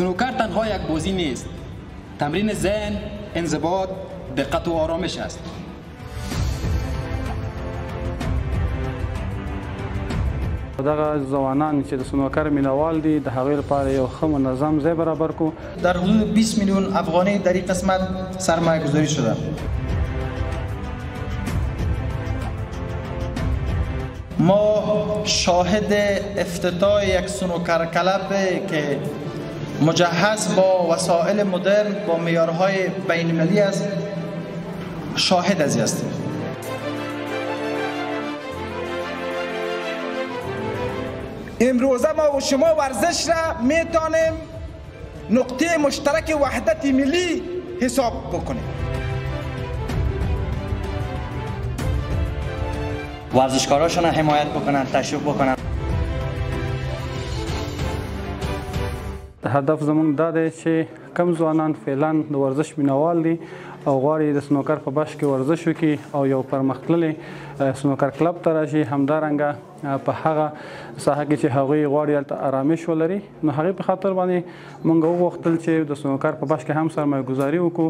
سنوکر تنها یک بازی نیست. تمرین ذهن، انضباط، دقت و آرامش است. دغه ځوانان چې د سنوکر مینوال دي د هغوی لپاره یو ښه منظم ځای برابر کو. در حدود 20 میلیون افغانی در این قسمت سرمایه گذاری شده. ما شاهد افتتاح یک سنوکر کلب که مجهز با وسایل مدرن با معیارهای بین‌المللی است شاهد از هستیم. امروزه ما و شما ورزش را میتونیم نقطه مشترک وحدت ملی حساب بکنیم. ورزشکاراشون حمایت بکنن، تشویق بکنن. هدف زموږ دا دی چې کم ځوانان فعلا د ورزش مینوال دي او غواړي د سنوکر په بش کې ورزش وکړي او یو پرمختللی سنوکر کلب ته راشي، همدارنګه په هغه ساحه کې چې هغوی غواړي هلته ارامش ولري. نو هغې په خاطر باندې موږ وغوښتل چې د سنوکر په بش کې هم سرمایه ګذاري وکړو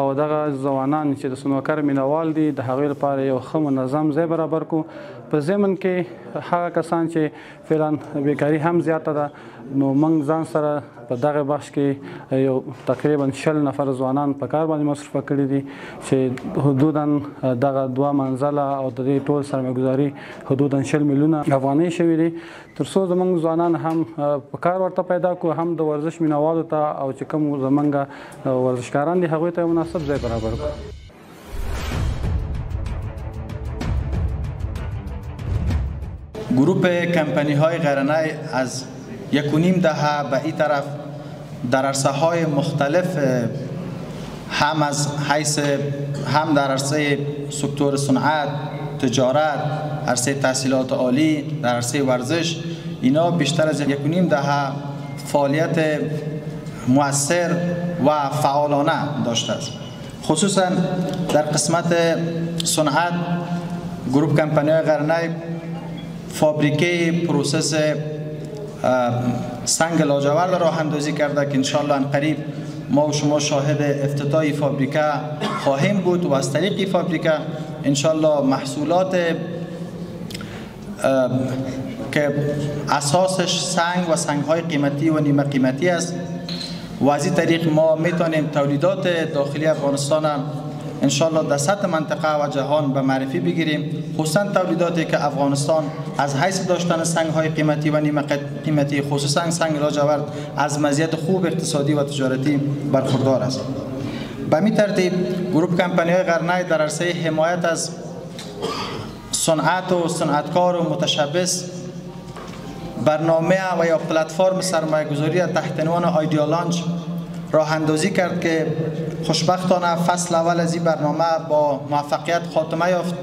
او دغه ځوانان چې د سنوکر مینوال دي د هغوی لپاره یو ښه منظم ځای برابر کړو. په ضمن کې هغه کسان چې فعلا بیکاري هم زیاته ده، نو موږ ځان سره په دغه بخش کې یو تقریبا 20 نفر ځوانان په کار باندې مصرفه کړي دي چې حدودا دغه 2 منزله او د دې ټول سرمایه ګذاري حدودا 20 میلیونه افغانۍ شوي دي، تر څو زموږ ځوانان هم په کار ورته پیدا کړو، هم د ورزش مینوالو ته او چې کوم زموږ ورزشکاران دي هغوی ته مناسب ځای برابر کړو. گروپ کمپانی های غیرنای از 1.5 دهه به این طرف در عرصه های مختلف هم در عرصه سکتور صنعت، تجارت، عرصه تحصیلات عالی، در عرصه ورزش، اینا بیشتر از 1.5 دهه فعالیت مؤثر و فعالانه داشته است. خصوصا در قسمت صنعت گروپ کمپانی های غیرنای فابریکه پروسس سنگ لاجورد راه اندازی کرده که انشالله انقریب ما و شما شاهد افتتاح فابریکه خواهیم بود و از طریق فابریکه انشالله محصولات که اساسش سنگ و سنگ‌های قیمتی و نیمه قیمتی است و از این طریق ما میتونیم تولیدات داخلی افغانستان انشالله در سطح منطقه و جهان به معرفی بگیریم، خصوصا تولیداتی که افغانستان از حیث داشتن سنگ‌های قیمتی و نیمه قیمتی خصوصا سنگ لاجورد از مزیت خوب اقتصادی و تجارتی برخوردار است. به همین ترتیب گروپ کمپانی‌های غیرنای در عرصه حمایت از صنعت و صنعتکار و متشبث برنامه و یا پلتفرم سرمایه‌گذاری تحت عنوان آیدیا لانچ راه اندازی کرد که خوشبختانه فصل اول از این برنامه با موفقیت خاتمه یافت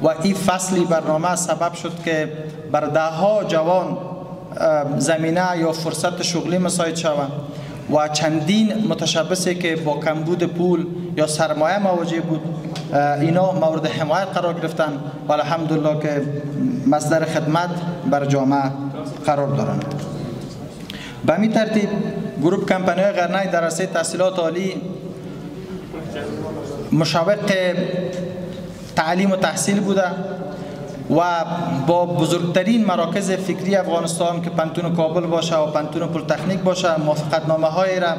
و این فصلی برنامه سبب شد که بر ده‌ها جوان زمینه یا فرصت شغلی مساعد شوند و چندین متشبثی که با کمبود پول یا سرمایه مواجه بود اینا مورد حمایت قرار گرفتن و الحمدلله که مصدر خدمت بر جامعه قرار دارند. به همین ترتیب گروپ کمپانی‌های غیرنای در عرصه تحصیلات عالی مشوق تعلیم و تحصیل بوده و با بزرگترین مراکز فکری افغانستان که پنتون کابل باشه و پنتون پلی‌تکنیک باشه موافقتنامه‌های را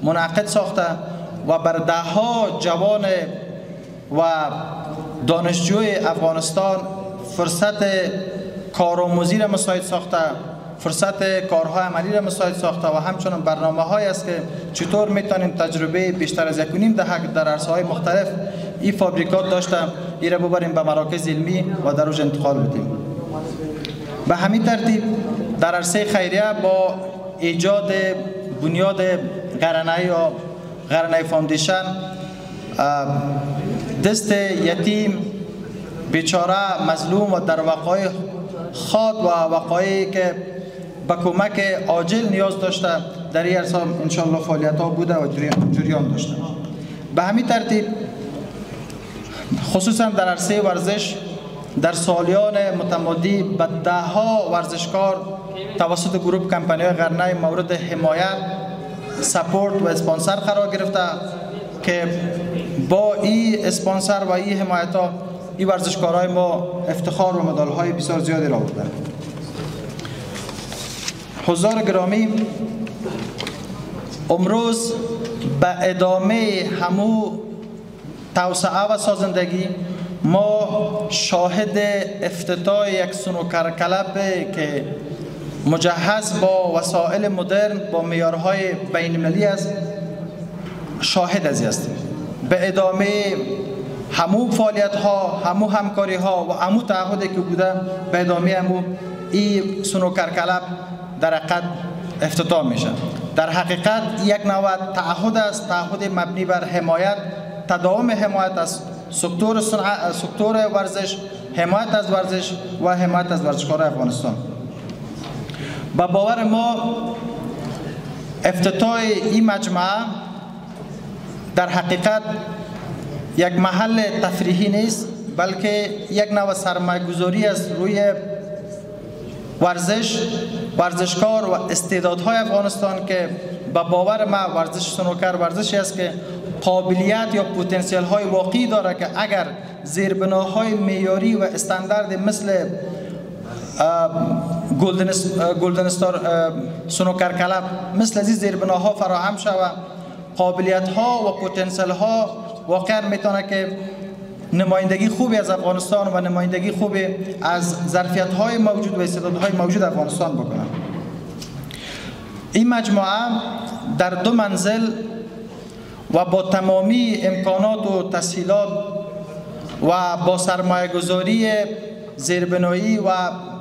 منعقد ساخته و بر ده‌ها جوان و دانشجوی افغانستان فرصت کارآموزی را مساعد ساخته، فرصت کارهای عملی را مساعد ساخته و همچنین برنامه‌هایی است که چطور میتونیم تجربه بیشتر از 1.5 دهه در عرصه‌های مختلف این فابریکات داشته این را ببریم به مراکز علمی و در اوج انتقال بدیم. به همین ترتیب در عرصه خیریه با ایجاد بنیاد غیرنای یا غیرنای فاندیشن دست یتیم بیچاره مظلوم و در وقایع خاط و وقایعی که به کمک عاجل نیاز داشته در این عرصه انشالله فعالیت ها بوده و جریان داشته. به همین ترتیب خصوصا در عرصه ورزش در سالیان متمادی به ده‌ها ورزشکار توسط گروپ کمپانی‌های غیرنای مورد حمایت سپورت و اسپانسر قرار گرفته که با این اسپانسر و این حمایت ها این ورزشکارای ما افتخار و مدال های بسیار زیادی را بردن. حضار گرامی، امروز به ادامه همو توسعه و سازندگی ما شاهد افتتاح یک سنوکر کلب که مجهز با وسایل مدرن با معیارهای بین‌المللی است شاهد از هستیم. به ادامه همو فعالیت ها، همو همکاری ها و همو تعهدی که بوده به ادامه همو این سنوکر کلب در حقیقت افتتاح میشه. در حقیقت یک نوع تعهد است، تعهد مبنی بر حمایت، تداوم حمایت از سکتور ورزش، حمایت از ورزش و حمایت از ورزشکاران افغانستان. با باور ما افتتاح این مجمع در حقیقت یک محل تفریحی نیست، بلکه یک نوع سرمایه‌گذاری است روی ورزشکار و استعدادهای افغانستان که با باور ما ورزش سنوکر ورزشی است که قابلیت یا پتانسیل های واقعی داره که اگر زیربناهای معیاری و استاندارد مثل گلدن استار سنوکر کلب مثل از این زیربناها فراهم شود، قابلیت ها و پتانسیل ها واقعا میتونه که نمایندگی خوبی از افغانستان و نمایندگی خوبی از ظرفیت های موجود و استعدادهای موجود افغانستان بکنن. این مجموعه در 2 منزل و با تمامی امکانات و تسهیلات و با سرمایه گذاری زیربنایی و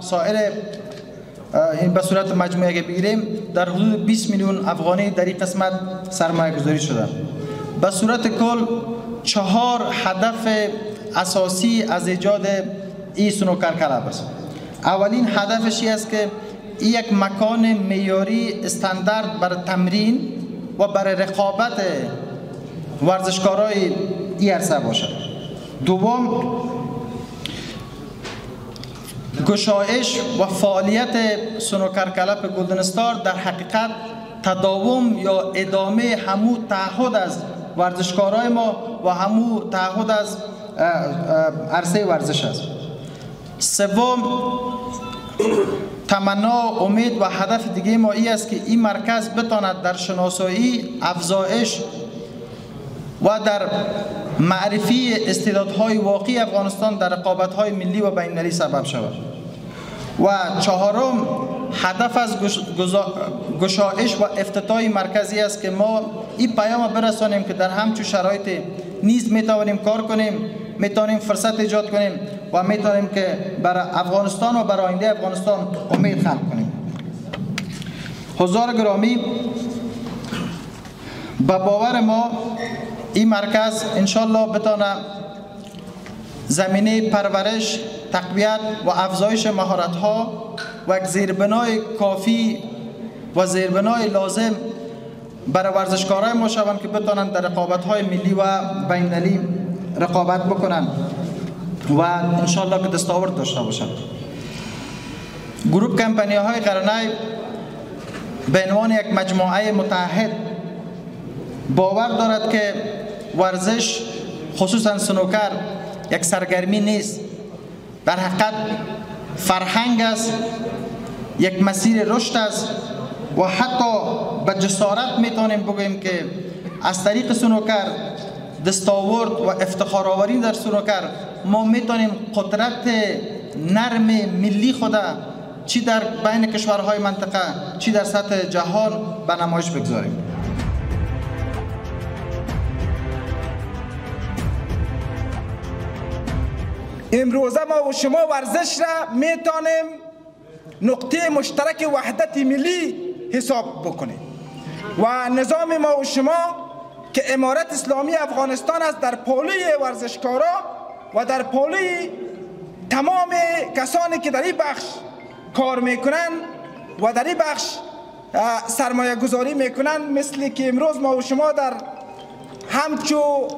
سایر این به صورت مجموعه که بگیریم در حدود 20 میلیون افغانی در این قسمت سرمایه گذاری شده. به صورت کل 4 هدف اساسی از ایجاد این سنوکر کلب است. اولین هدفش است که این یک مکان معیاری استاندارد برای تمرین و برای رقابت ورزشکارای این عرصه باشد. دوم، گشایش و فعالیت سنوکر کلب گلدن استار در حقیقت تداوم یا ادامه همو تعهد از ورزشکارای ما و همو تعهد از عرصه ورزش است. سوم، تمنا، امید و هدف دیگه ما این است که این مرکز بتواند در شناسایی، افزایش و در معرفی استعدادهای واقعی افغانستان در رقابت‌های ملی و بین‌المللی سبب شود. و چهارم، هدف از گشایش و افتتاح مرکزی است که ما این پیام برسانیم که در همچون شرایط نیز میتوانیم کار کنیم، میتوانیم فرصت ایجاد کنیم و میتوانیم که برای افغانستان و برای آینده افغانستان امید خلق کنیم. حضار گرامی، به باور ما این مرکز انشالله بتونه زمینه پرورش، تقویت و افزایش مهارت‌ها و یک زیربنای کافی و زیربنای لازم برای ورزشکارای ما شوند که بتوانند در رقابت‌های ملی و بین‌المللی رقابت بکنند و انشالله که دستاورد داشته باشند. گروپ کمپانی‌های قرنی به عنوان یک مجموعه متحد باور دارد که ورزش خصوصا سنوکر یک سرگرمی نیست، در حقیقت فرهنگ است، یک مسیر رشد است و حتی به جسارت میتونیم بگوییم که از طریق سنوکر دستاورد و افتخارآوری در سنوکر ما میتونیم قدرت نرم ملی خود چی در بین کشورهای منطقه چی در سطح جهان به نمایش بگذاریم. امروزه ما و شما ورزش را میتونیم نقطه مشترک وحدت ملی حساب بکنیم و نظام ما و شما که امارت اسلامی افغانستان است در پالوی ورزشکارا و در پالوی تمام کسانی که در این بخش کار میکنن و در این بخش سرمایه گذاری میکنن، مثل که امروز ما و شما در همچو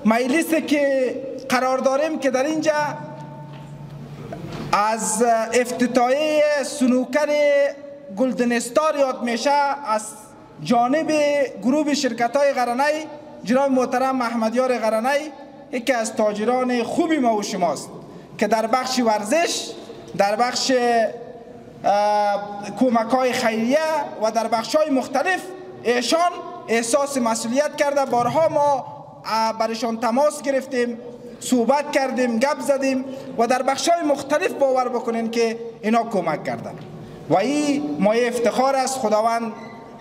مجلسی که قرار داریم که در اینجا از افتتاحیه سنوکر گلدن استار یاد میشه، از جانب گروه شرکت های قرنی جناب محترم احمدیار قرنی یکی از تاجران خوبی ما و شماست که در بخش ورزش، در بخش کمک های خیریه و در بخش های مختلف ایشان احساس مسئولیت کرده. بارها ما برشان تماس گرفتیم، صحبت کردیم، گپ زدیم و در بخش های مختلف باور بکنین که اینا کمک کردن و این مایه افتخار است. خداوند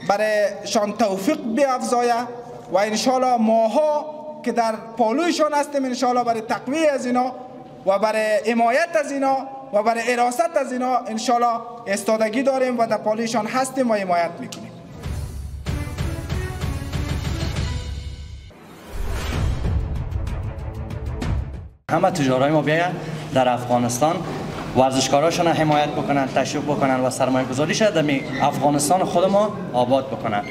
برایشان توفیق بیافزایه و انشالله ماها که در پالویشان هستیم انشالله برای تقویه از اینا و برای حمایت از اینا و برای حراست از اینا انشالله استادگی داریم و در پالویشان هستیم و حمایت میکنیم. همه تجارای ما بیاین در افغانستان ورزشکاراشون حمایت بکنن، تشویق بکنن و سرمایه گذاریش در افغانستان خود ما آباد بکنن.